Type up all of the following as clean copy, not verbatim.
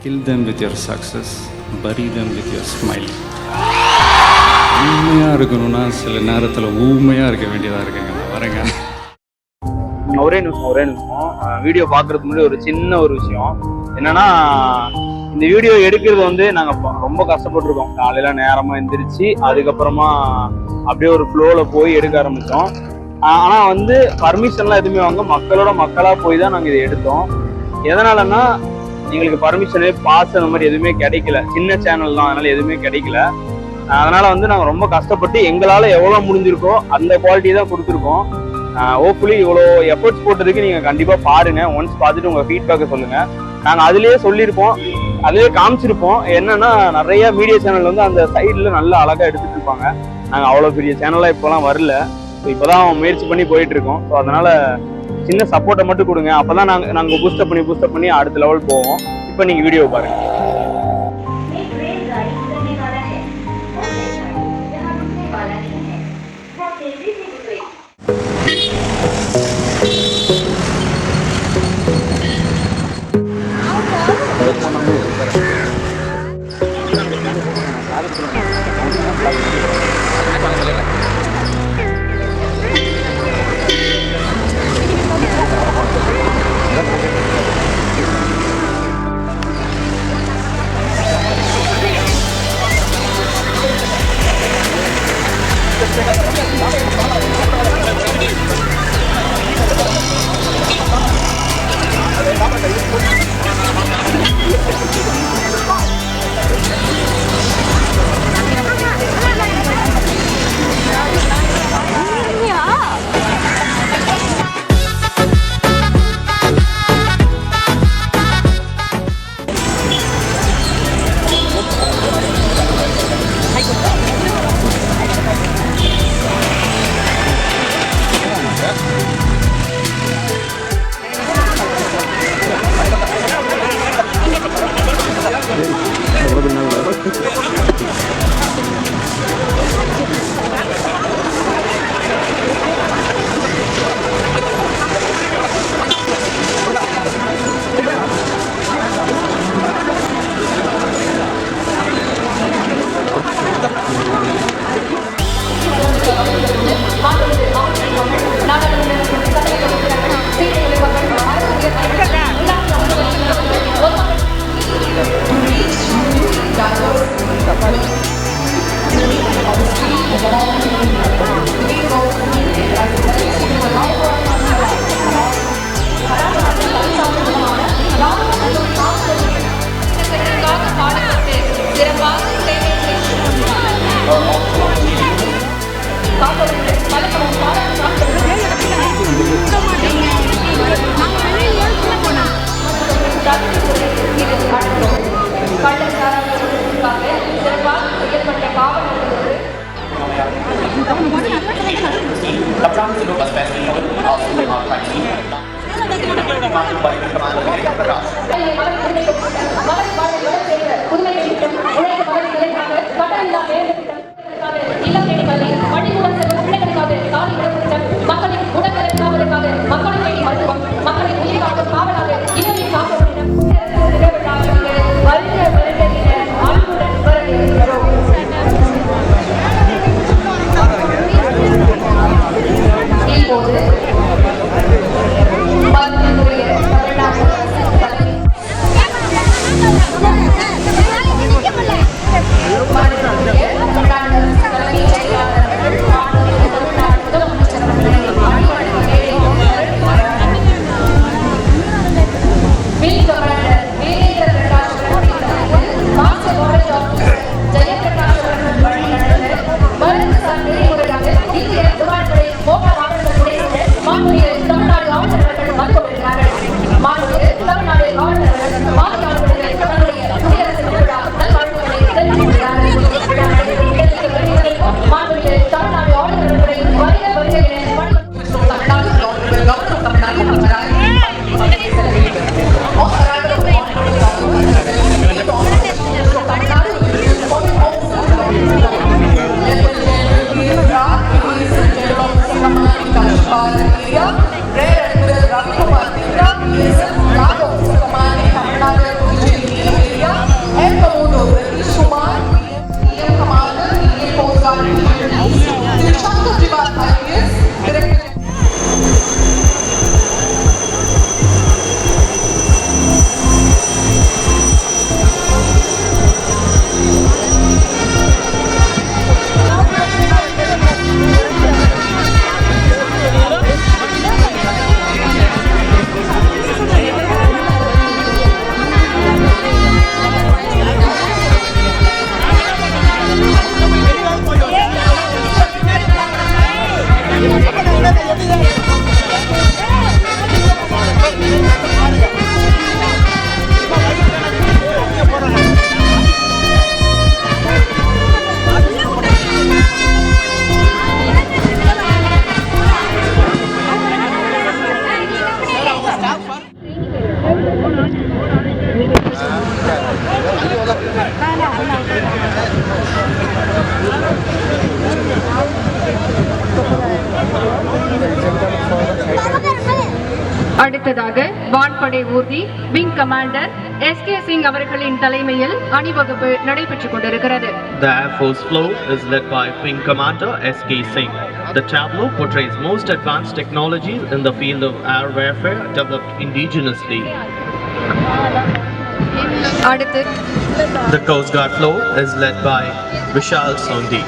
Kill them with your success, bury them with your smile. உண்மையாக இருக்கணும்னா சில நேரத்தில் ஊமையாக இருக்க வேண்டியதாக இருக்குங்க. நான் வரேங்க. ஒரே நிமிஷம் வீடியோ பார்க்கறதுக்கு முன்னாடி ஒரு சின்ன ஒரு விஷயம் என்னன்னா, இந்த வீடியோ எடுக்கிறது வந்து நாங்கள் ரொம்ப கஷ்டப்பட்டுருக்கோம். காலையில் நேரமாக எந்திரிச்சு அதுக்கப்புறமா அப்படியே ஒரு ஃப்ளோவில் போய் எடுக்க ஆரம்பித்தோம். ஆனால் வந்து பர்மிஷன்லாம் எதுவுமே வாங்க மக்களோட மக்களாக போய் தான் நாங்கள் இதை எடுத்தோம். எதனாலன்னா எங்களுக்கு பர்மிஷனு பாஸ் அந்த மாதிரி எதுவுமே கிடைக்கல. சின்ன சேனல் தான், அதனால எதுவுமே கிடைக்கல. அதனால வந்து நாங்கள் ரொம்ப கஷ்டப்பட்டு எங்களால் எவ்வளோ முடிஞ்சிருக்கோ அந்த குவாலிட்டி தான் கொடுத்துருக்கோம். ஹோப்ஃபுல்லி இவ்வளோ எஃபர்ட்ஸ் போட்டதுக்கு நீங்கள் கண்டிப்பாக பாருங்க. ஒன்ஸ் பார்த்துட்டு உங்கள் ஃபீட்பேக்கை சொல்லுங்கள். நாங்கள் அதுலேயே சொல்லியிருப்போம், அதுலேயே காமிச்சிருப்போம். என்னன்னா நிறைய மீடியா சேனல் வந்து அந்த சைடில் நல்லா அழகாக எடுத்துகிட்டு இருப்பாங்க. நாங்கள் அவ்வளோ பெரிய சேனலாக இப்போலாம் வரல. ஸோ இப்போ தான் முயற்சி பண்ணி போயிட்டு இருக்கோம். ஸோ அதனால சின்ன சப்போர்ட்டை மட்டும் கொடுங்க. அப்பதான் நாங்க பூஸ்டப் பண்ணி அடுத்த லெவல் போவோம். இப்போ நீங்க வீடியோ பாருங்க. அடுத்ததாக வான்படை ஊர்தி விங் கமாண்டர் SK சிங் அவர்களின் தலைமையில் அணிவகுப்பு நடைபெற்றுக் கொண்டிருக்கிறது. The Air Force floor is led by Wing Commander SK Singh. The tableau portrays most advanced technologies in the field of air warfare developed indigenously. அடுத்து The Coast Guard floor is led by Vishal Sondhi.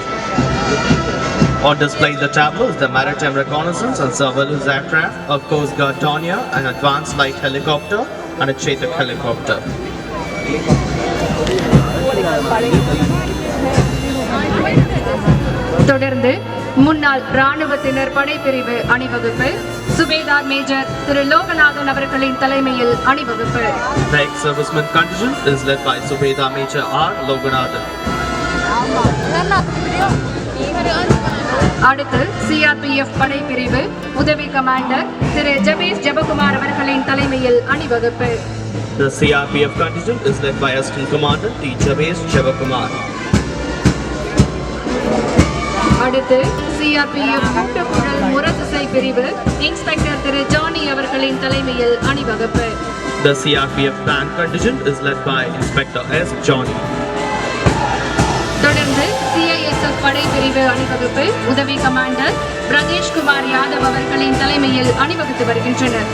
On display in the tableau is the Maritime Reconnaissance and Surveillance Aircraft, a Coast Guard Dornier, an advanced light helicopter and a Chetak helicopter. தொடர்ந்து முன்னாள் ராணுவத்தினர் படைப்பிரிவு அணிவகுப்பு சுபேதார் major திரு லோகநாதன் அவர்களின் தலைமையில் அணிவகுப்பு. The ex-serviceman contingent is led by Subedar Major R. Loganathan. அடுத்து CRPF படைப்பிரிவு உதவி கமாண்டர் திரு ஜபேஷ் ஜெபகுமார் அவர்களின் தலைமையில் அணிவகுப்பு. The CRPF contingent is led by Assistant Commander T. Javesh Javakumar. அடுத்து CRPF கூட்டுக்குழல் முரசிசை பிரிவு இன்ஸ்பெக்டர் திரு ஜானி அவர்களின் தலைமையில் அணிவகுப்பு. The CRPF band contingent is led by Inspector S. Johnny. தொடர்ந்து CISF படைப்பிரிவு அணிவகுப்பு உதவி கமாண்டர் பிரதேஷ் குமார் யாதவ் அவர்களின் தலைமையில் அணிவகுத்து வருகின்றனர்.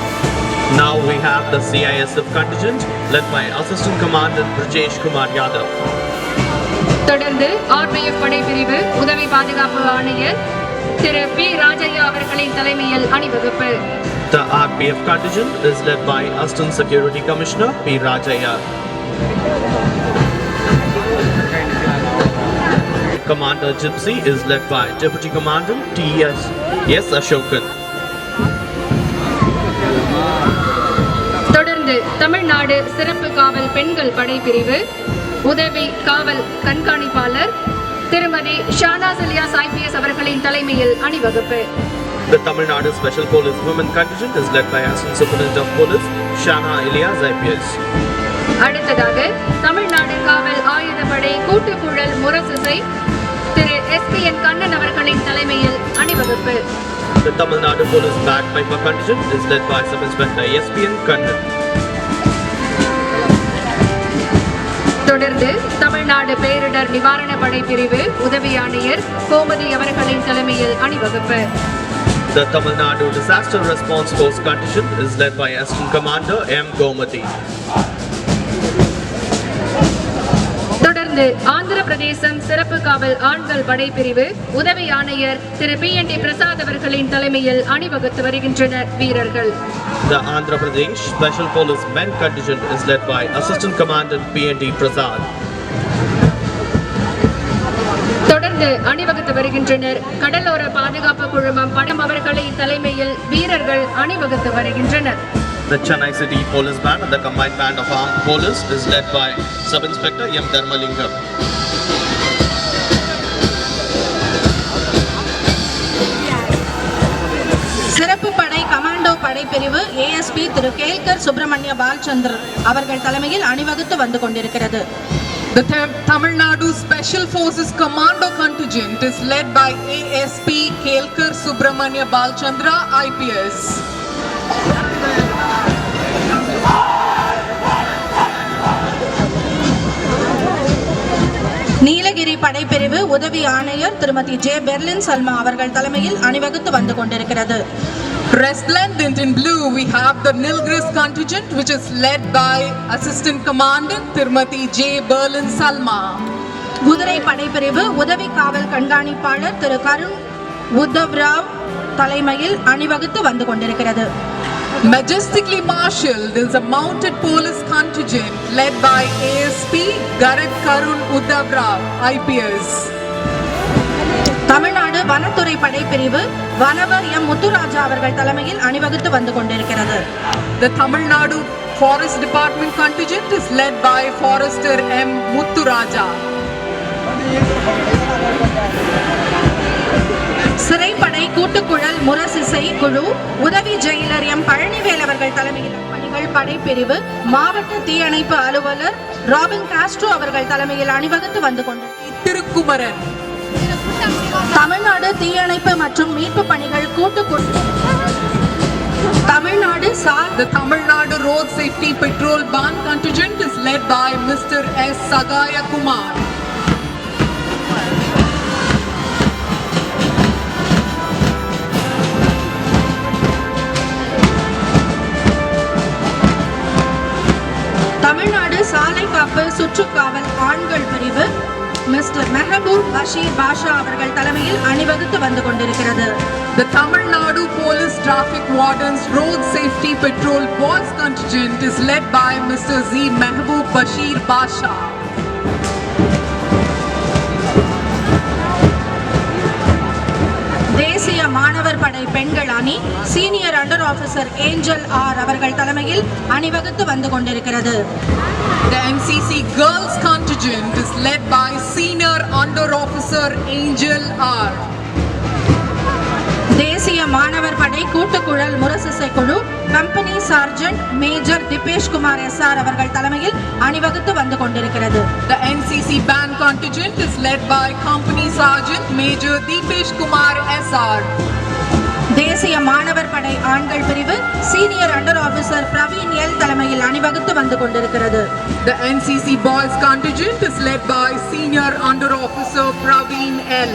Now we have the CISF contingent led by Assistant Commander Brajesh Kumar Yadav. தொடர்ந்து RPF படைப்பிரிவு உதவி பாதுகாப்பு ஆணையர் திரு P. ராஜையா அவர்களின் தலைமையில் அணிவகுப்பு. The RPF contingent is led by Assistant Security Commissioner P. Rajaya. Commander Gypsy is led by Deputy Commandant T.S. Ashokan. தொடர்ந்து தமிழ்நாடு சிறப்பு காவல் பெண்கள் படைப்பிரிவு உதவி காவல் கண்காணிப்பாளர் திருமதி ஷானாஸ் இலியாஸ் IPS அவர்களின் தலைமையில் அணிவகுப்பு. The Tamil Nadu Special Police Women contingent is led by Assistant Superintendent of Police Shana Ilyas IPS. அடுத்ததாக தமிழ்நாடு காவல் ஆயுதப்படை கூட்டுக்குழல் முரசிசை திரு SPN கண்ணன் அவர்களின் தலைமையில் அணிவகுப்பு. The Tamil Nadu Police Bagpiper contingent is led by Sub-Inspector SPN Kannan. தொடர்ந்து தமிழ்நாடு பேரிடர் நிவாரண படை பிரிவு உதவி ஆணையர் கோமதி அவர்களின் தலைமையில் அணிவகுப்பு. The Tamil Nadu Disaster Response Force contingent is led by Assistant Commander M. Gomati. தொடர்ந்து ஆந்திர பிரதேசம் சிறப்பு காவல் ஆண்கள் படைப்பிரிவு உதவி ஆணையர் திரு PND பிரசாத் அவர்களின் தலைமையில் அணிவகுத்து வருகின்றனர் வீரர்கள். The Andhra Pradesh Special Police Men contingent is led by Assistant Commandant PND Prasad. தொடர்ந்து அணிவகுத்து வருகின்றனர் கடலோர பாதுகாப்பு குழுமம் படம் அவர்களின் தலைமையில் வீரர்கள் அணிவகுத்து வருகின்றனர். The Chennai City Police Band and the Combined Band of Armed Police is led by Sub-Inspector M. Dharmalingam. சிறப்பு படை கமாண்டோ படைப்பிரிவு ASP திரு கேல்கர் சுப்பிரமணிய பால்சந்தர் அவர்கள் தலைமையில் அணிவகுத்து வந்து கொண்டிருக்கிறது. The Tamil Nadu Special Forces Commando contingent is led by ASP Kelkar Subramanya Balchandra IPS. Nilgiri படைப்பிரிவு உதவி ஆணையர் திருமதி J. பெர்லின் சல்மா அவர்கள் தலைமையில் அணிவகுத்து வந்து கொண்டிருக்கிறது. Resplendent in blue, we have the Nilgiris contingent, which is led by Assistant Commandant Tirumati J. Berlin Salma. குதிரை படைப்பிரிவு உதவி காவல் கண்காணிப்பாளர் திரு கருண் உத்தவ்ராவ் தலைமையில் அணிவகுத்து வந்து கொண்டிருக்கிறது. Majestically marshaled is a mounted police contingent led by ASP Garat Karun Uddhavrao IPS. Tamil Nadu வனத்துறை படைப்பிரிவு வனவர் M. முத்துராஜா அவர்கள் தலைமையில் அணிவகுத்து வந்து கொண்டிருக்கிறது. The Tamil Nadu Forest Department contingent is led by Forester M. Muthuraja. சிறைப்படை கூட்டுக்குழல் முரசிசை குழு உதவி ஜெயிலர் M. பழனிவேல் அவர்கள் தலைமையில் பணிகள் படைப்பிரிவு மாவட்ட தீயணைப்பு அலுவலர் ராபின் காஸ்ட்ரோ அவர்கள் தலைமையில் அணிவகுத்து வந்து கொண்டிருக்கிறது. திருக்குமரன். தமிழ்நாடு தீயணைப்பு மற்றும் மீட்பு பணிகள் கூட்டுக்குழு Tamil Nadu sir The Tamil Nadu Road Safety Patrol Band contingent is led by Mr. S. Sagaya Kumar. Tamil Nadu சாலை காப்பு சுற்றுக்காவல் ஆண்கள் பிரிவு மிஸ்டர் மெஹபூப் பஷீர் பாஷா அவர்கள் தலைமையில் அணிவகுத்து வந்து கொண்டிருக்கிறது. The Tamil Nadu Police Traffic Wardens Road Safety Patrol Boys contingent is led by Mr. Z. Mehboob Bashir Basha. தேசிய மாணவர் படை பெண்கள் அணி senior under officer Angel R அவர்கள் தலைமையில் அணிவகுத்து வந்து கொண்டிருக்கிறது. The NCC Girls contingent is led by Senior Under Officer Angel R. தேசிய மாணவர் படை கூட்டுக்குழல் முரசிசை குழு company sergeant major Dipesh Kumar SR அவர்கள் தலைமையில் அணிவகுத்து வந்து கொண்டிருக்கிறது. The NCC Band contingent is led by Company Sergeant Major Deepesh Kumar SR. தேசிய மாணவர் படை ஆண்கள் பிரிவு senior under officer Praveen L தலைமையில் அணிவகுத்து வந்து கொண்டிருக்கிறது. The NCC Boys contingent is led by Senior Under Officer Praveen L.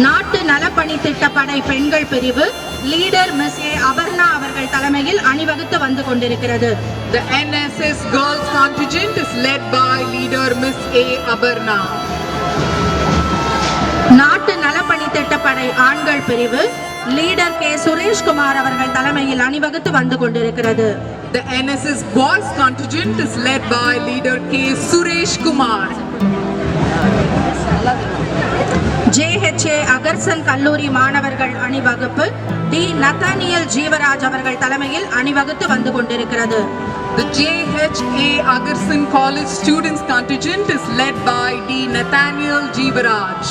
நாட்டு நலப்பணி திட்டப்படை பெண்கள் பிரிவு லீடர் மிஸ் ஏ அபர்ணா அவர்கள் தலைமையில் அணிவகுத்து வந்து கொண்டிருக்கிறது. The NSS Girls contingent is led by leader Miss A. Abarna. நாட்டு நலப்பணி திட்டப்படை ஆண்கள் பிரிவு லீடர் கே சுரேஷ் குமார் அவர்கள் தலைமையில் அணிவகுத்து வந்து கொண்டிருக்கிறது. The NSS Boys contingent is led by leader K. Suresh Kumar. JHA அகர்சன் கல்லூரி மாணவர்கள் அணிவகுப்பு டி நத்தானியல் ஜீவராஜ் அவர்கள் தலைமையில் அணிவகுத்து வந்து கொண்டிருக்கிறது. The JHA Agarsan College Students contingent is led by D. Nathaniel Jeevaraj.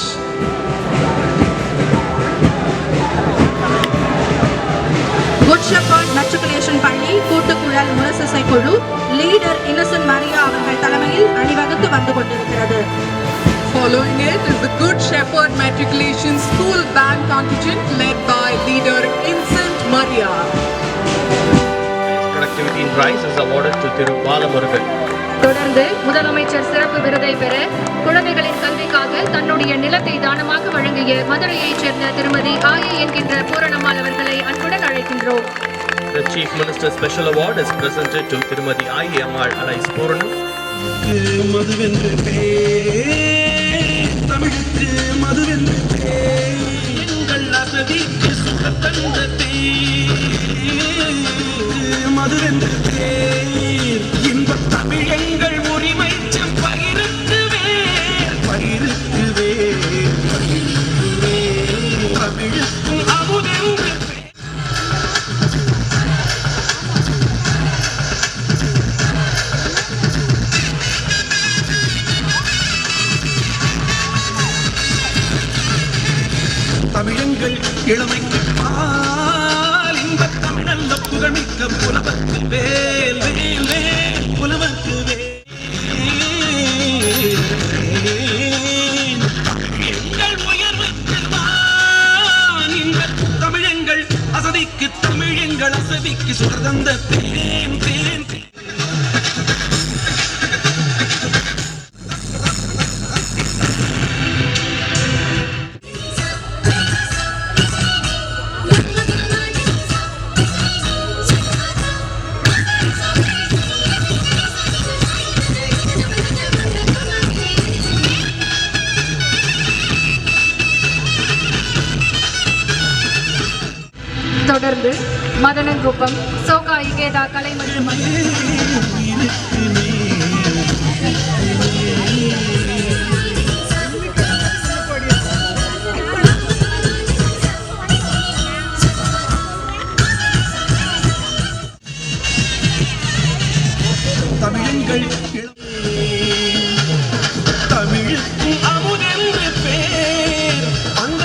Good shepherd matriculation பள்ளி கூட்டுக்குழல் முரசிசை குழு லீடர் இன்னசென்ட் மரியா அவர்கள் தலைமையில் அணிவகுத்து வந்து கொண்டிருக்கிறது. Following it is the Good Shepherd Matriculation School Band contingent led by leader Vincent Maria. Productivity Prize is awarded to Thiru Balamurugan. தொடர்ந்து முதலமைச்சர் சிறப்பு விருதை பெற குழந்தைகளின் கல்விக்காக தன்னுடைய நிலத்தை தானமாக வழங்கிய மதுரையைச் சேர்ந்த திருமதி ஆயை என்கின்ற பூரணம்மாள் அவர்களை அன்புடன் அழைக்கின்றோம். The Chief Minister Special Award is presented to Tirumadi I.A.M.R. Alais Pooranam. தமிழுக்கு மதுவென்று எங்கள் அசதிக்கு சுகத்தந்தே மதுவென்று இன்பத் தமிழ் எங்கள் உரிமை பகிருக்குவே பகிருக்குவே பகிருக்குவே தமிழுக்கும் அமுதென்று தமிழங்கள் இளமைக்கு பால் இன்பத் தமிழல்ல புகழ்மிக்க புலவர்க்கு வேல் வேல் வேல் புலவர்க்கு வேல் எங்கள் உயர்வுக்கு தான் இன்பத் தமிழங்கள் அசதிக்கு தமிழங்கள் அசதிக்கு சுகர்தந்த தேன் தேன் தொடர்ந்து மதனங்குப்பம் சோகா இகேதா கலை மற்றும் தமிழங்கள் தமிழுக்கு அமுதென்று பேர் அந்த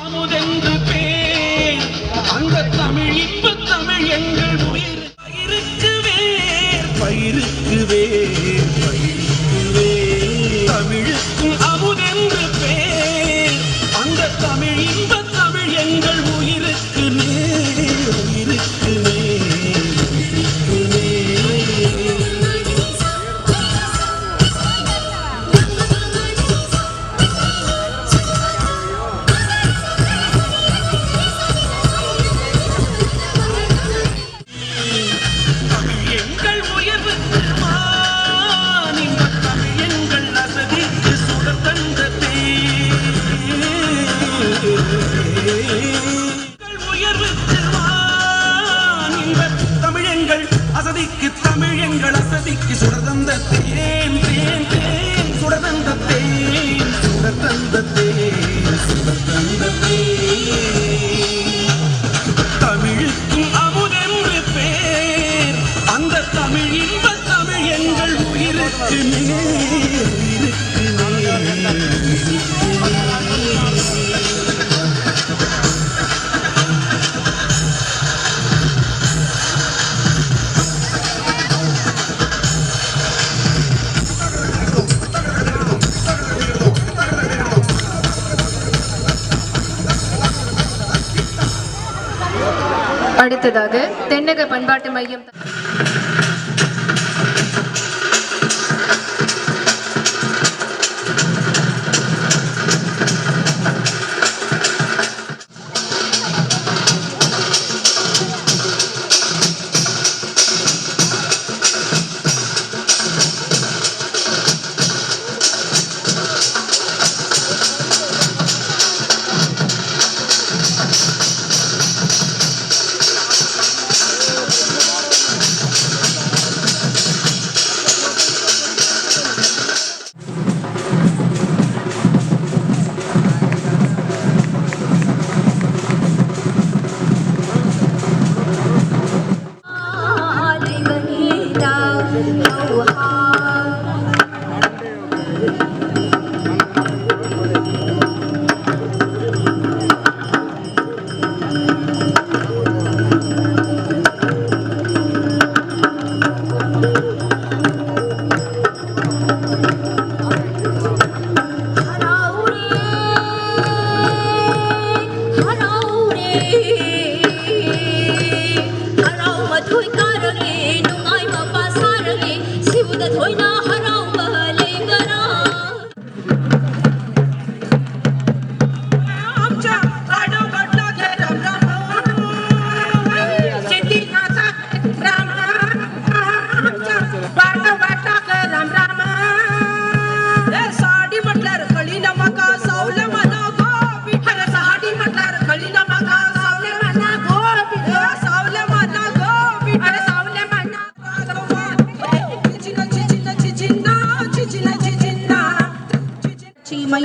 அமுதென்று பேர் அந்த தமிழ் இப்ப தமிழ் எங்கள் உயிர் பயிருக்கு வேர் பயிருக்கு வேர் பயிருக்கு வேர் தமிழுக்கும் அமுதென்று பேர் அந்த உயர்வுக்கு வான் இன்பத் தமிழெங்கள் அசதிக்கு தமிழெங்கள் அசதிக்கு சுடதந்த தேன் தேன் தேன் சுடதந்த தேன் சுடதந்த தேன் சுடதந்த தேன் தமிழுக்கும் அமுதென்று பேர் அந்த தமிழ் இன்பத் தமிழ் எங்கள் உயிருக்கு நேர் உயிருக்கு நேர். அடுத்ததாக தென்னக பண்பாட்டு மையம்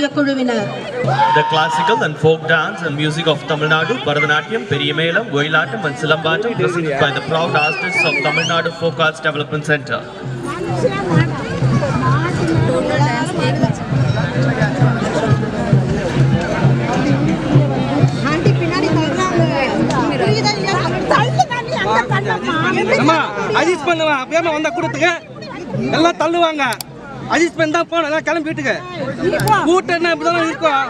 The classical and folk dance and music of Tamil Nadu, Bharatanatyam, Periyamelam, Goyilatam and Silambatam presented by the proud artists of Tamil Nadu Folk Arts Development Center. Adjust பண்ணுவான் அப்பயே வந்தா கொடுத்துங்க எல்லாம் தள்ளுவாங்க அட்ஜஸ்ட் பண்ணி தான் போன எல்லாம் கிளம்பி வீட்டுக்கு கூட்டம் என்ன இப்படிதான் இருக்கும்.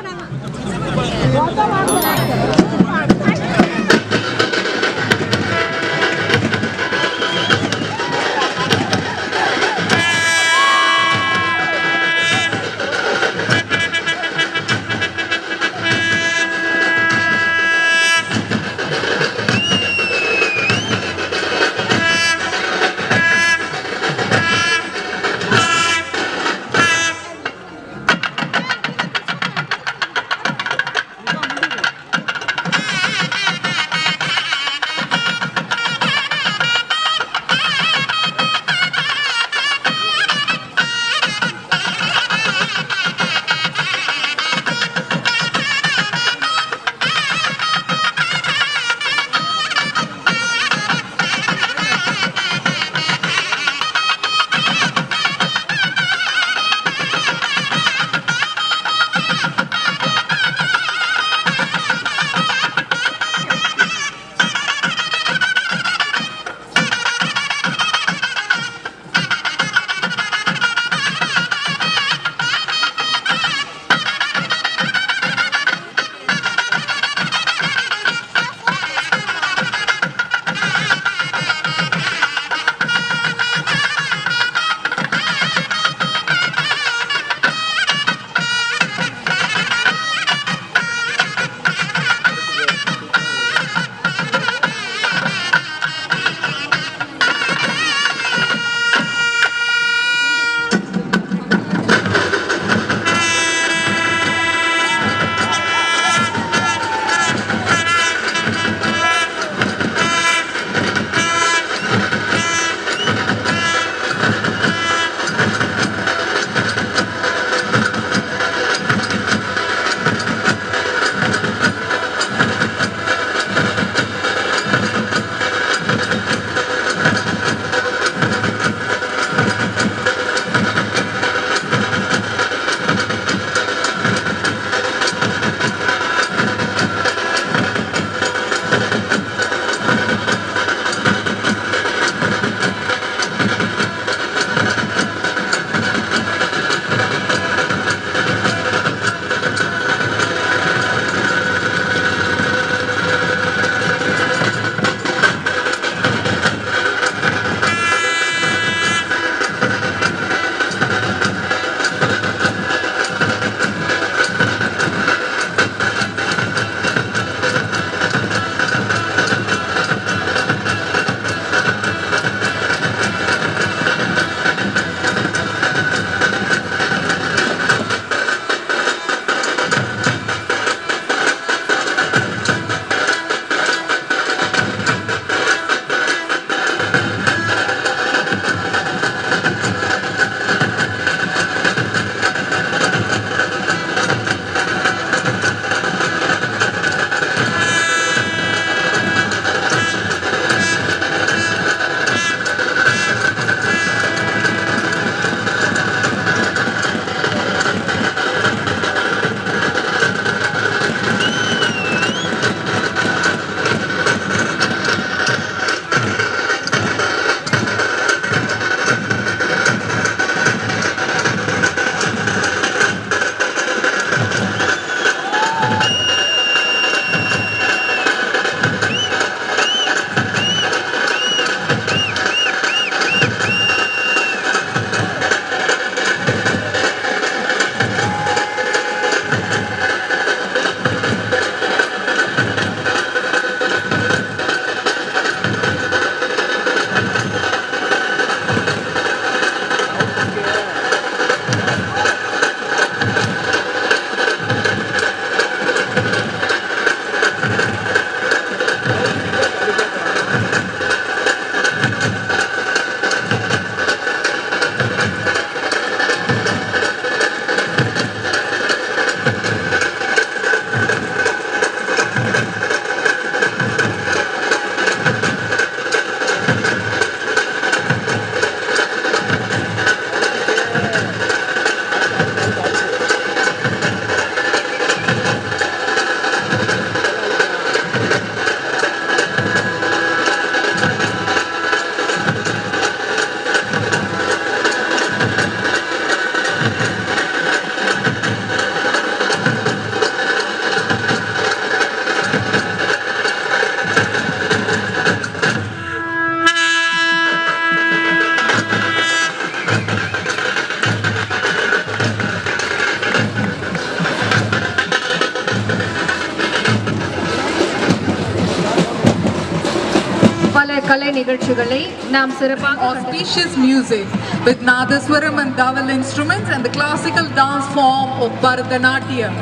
கலை நிகழ்ச்சிகளை நாம் சிறப்பாக Auspicious music with Nadaswaram and Daval instruments and the classical dance form of Bharatanatyam.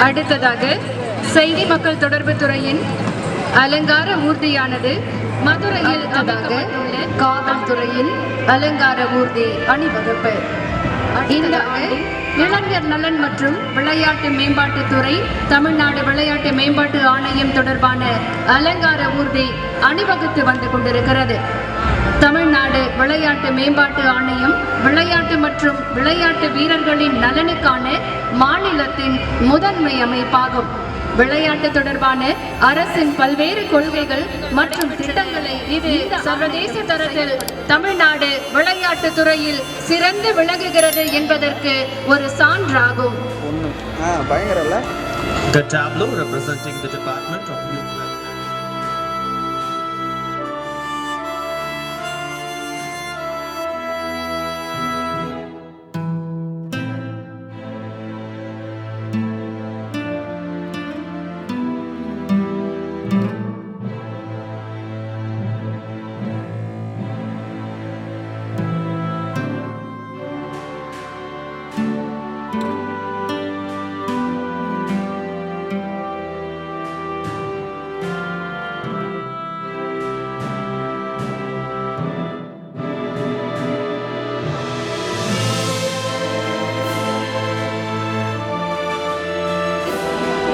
அடுத்ததாக செய்தி மக்கள் தொடர்பு துறையின் அலங்கார ஊர்தியானது மதுரையில் அமைக்கப்பட்டுள்ள காவல்துறையின் அலங்கார ஊர்தி அணிவகுப்பு. இந்த ஆண்டு இளைஞர் நலன் மற்றும் விளையாட்டு மேம்பாட்டுத்துறை தமிழ்நாடு விளையாட்டு மேம்பாட்டு ஆணையம் தொடர்பான அலங்கார ஊர்தி அணிவகுத்து வந்து கொண்டிருக்கிறது. தமிழ்நாடு விளையாட்டு மேம்பாட்டு ஆணையம் விளையாட்டு மற்றும் விளையாட்டு வீரர்களின் நலனுக்கான மாநிலத்தின் முதன்மை அமைப்பாகும். விளையாட்டு தொடர்பான அரசின் பல்வேறு கொள்கைகள் மற்றும் திட்டங்களை இது சர்வதேச தரத்தில் தமிழ்நாடு விளையாட்டு துறையில் சிறந்து விளங்குகிறது என்பதற்கு ஒரு சான்றாகும். The tableau representing the Department of Youth Welfare.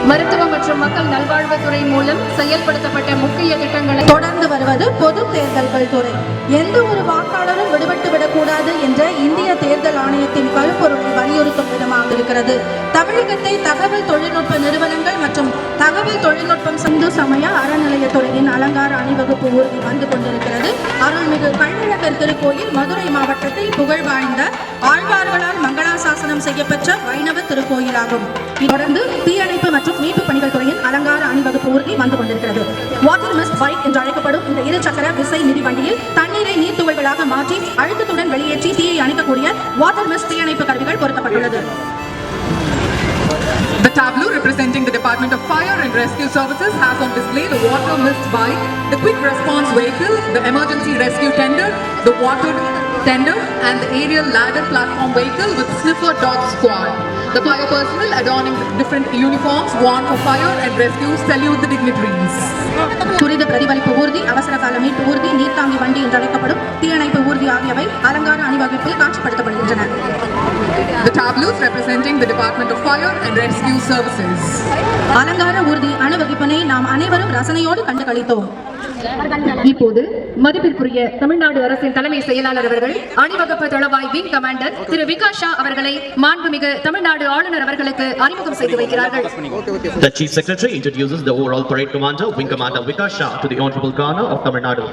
மருத்துவ மற்றும் மக்கள் நல்வாழ்வுத்துறை மூலம் செயல்படுத்தப்பட்ட முக்கிய திட்டங்களை தொடர்ந்து வருவது பொது தேர்தல்கள் துறை. எந்த ஒரு வாக்காளரும் விடுபட்டு விடக்கூடாது என்ற இந்திய தேர்தல் ஆணையத்தின் கருப்பொருளை வலியுறுத்தும் விதமாக இருக்கிறது. தமிழகத்தை தகவல் தொழில்நுட்ப நிறுவனங்கள் மற்றும் தகவல் தொழில்நுட்பம் இந்து சமய அறநிலையத்துறையின் அலங்கார அணிவகுப்பு ஊர்தி வந்து கொண்டிருக்கிறது. அருள்மிகு கள்ளழகர் திருக்கோயில் மதுரை மாவட்டத்தில் புகழ் வாய்ந்த ஆழ்வார்களால் மங்களாசாசனம் செய்யப்பெற்ற வைணவ திருக்கோயிலாகும். தொடர்ந்து தீயணைப்பு மற்றும் மீட்பு பணிகள் துறையின் அலங்கார அணிவகுப்பு ஊர்தி வந்து கொண்டிருக்கிறது. வாட்டர் மிஸ்ட் பைக் என்று அழைக்கப்படும் இந்த இருசக்கர விசை மிதிவண்டியில் தண்ணீரை நீர்த்துகள்களாக மாற்றி அழுத்தத்துடன் வெளியேற்றி தீயை அணைக்கக்கூடிய வாட்டர் மிஸ்ட் தீயணைப்பு கருவிகள் பொருத்தப்பட்டுள்ளது. The tableau representing the Department of Fire and Rescue Services has on display the water mist bike, the quick response vehicle, the emergency rescue tender, the water tender and the aerial ladder platform vehicle with sniffer dog squad. The fire personnel adorning different uniforms worn for fire and rescue salute the dignitaries. துரித பிரதிபலிப்பு ஊர்தி, அவசர கால மீட்பு ஊர்தி, நீர்த்தாங்கி வண்டி என்று அழைக்கப்படும் தீயணைப்பு ஊர்தி ஆகியவை அலங்கார அணிவகுப்பில் காட்சிப்படுத்தப்படுகின்றன. The tableaus representing the Department of Fire and Rescue Services. அலங்கார ஊர்தி அணிவகுப்பினை நாம் அனைவரும் ரசனையோடு கண்டு களித்தோம். இப்போது மதிப்பிற்குரிய தமிழ்நாடு அரசின் தலைமை செயலாளர் அவர்கள் அணிவகுப்பு தளவாய் விங் கமாண்டர் திரு விகாஷ் ஷா அவர்களை மாண்புமிகு தமிழ்நாடு ஆளுநர் அவர்களுக்கு அறிமுகம் செய்து வைக்கிறார்கள். The Chief Secretary introduces the overall parade commander, Wing Commander Vikas Shah, to the Honorable Governor of Tamil Nadu.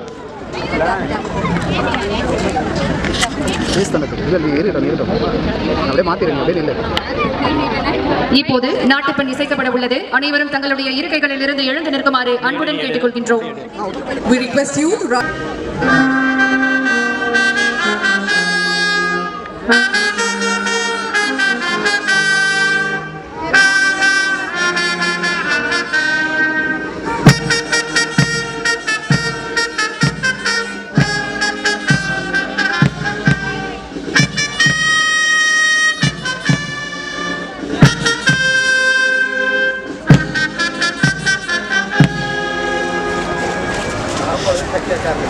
இப்போது நாட்டுப்பண் இசைக்கப்பட உள்ளது. அனைவரும் தங்களுடைய இருக்கைகளில் இருந்து எழுந்து நிற்குமாறு அன்புடன் கேட்டுக்கொள்கின்றோம். We request you to Tamil